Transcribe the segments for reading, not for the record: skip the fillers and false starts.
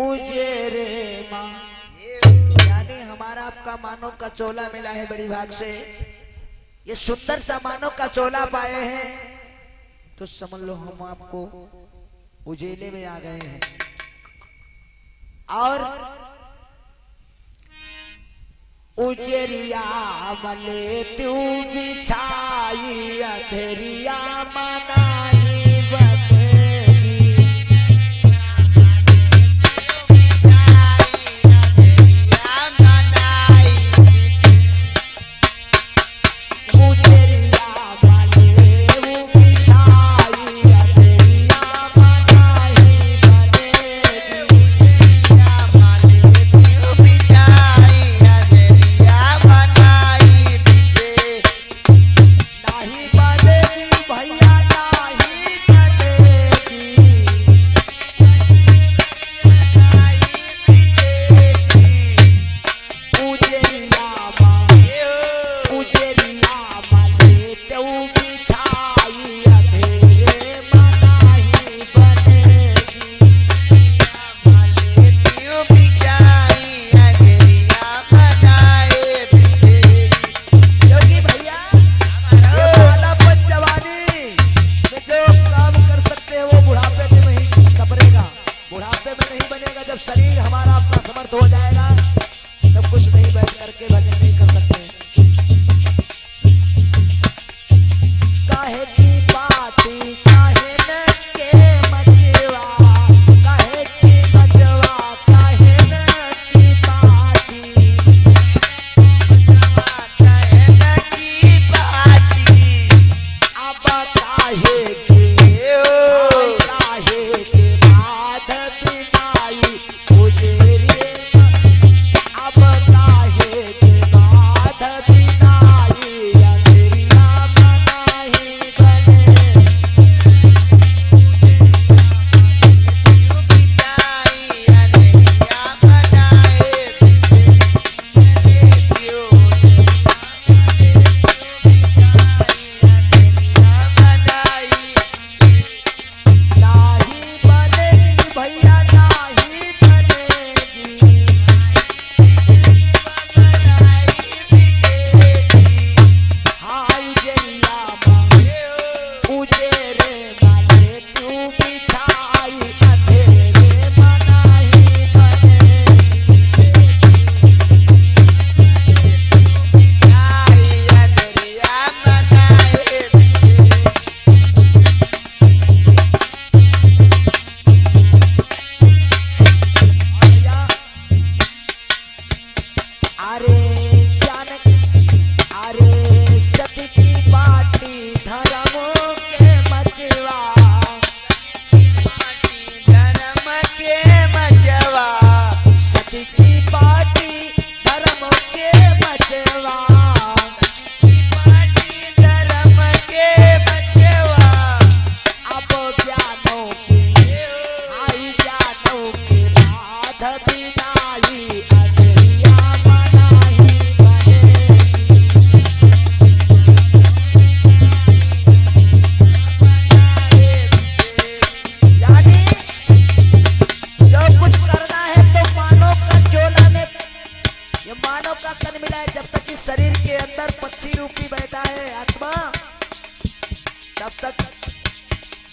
उजेरे माँ, यानी हमारा आपका मानव का चोला मिला है बड़ी भाग से। ये सुंदर सा मानव का चोला पाए हैं तो समझ लो हम आपको उजेले में आ गए हैं। और उजरिया मले तू बिछाई अंधेरिया मनाई बनेगी।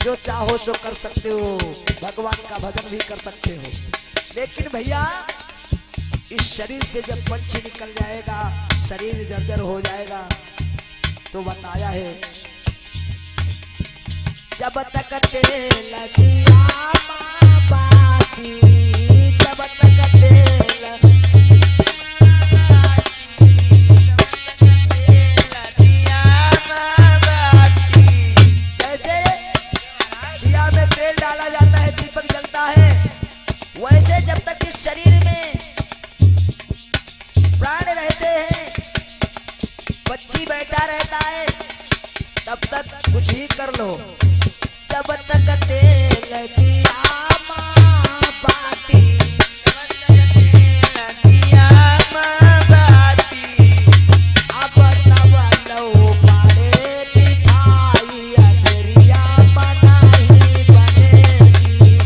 जो चाहो सो कर सकते हो, भगवान का भजन भी कर सकते हो। लेकिन भैया इस शरीर से जब पंछी निकल जाएगा, शरीर जर्जर हो जाएगा, तो बताया है जब तक तेल दिया माँ बाकी, जब तक तेल डाला जाता है, दीपक जलता है, वैसे जब तक इस शरीर में प्राण रहते हैं, बच्ची बैठा रहता है, तब तक कुछ ही कर लो। जब तक तेल दिया माँ बाती, अब तब लो पाड़े दिखाई अजरिया बनाई बनेगी।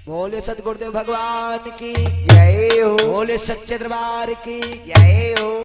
बोले सदगुरुदेव भगवान की जय हो, बोले सच्चे दरबार की जय हो।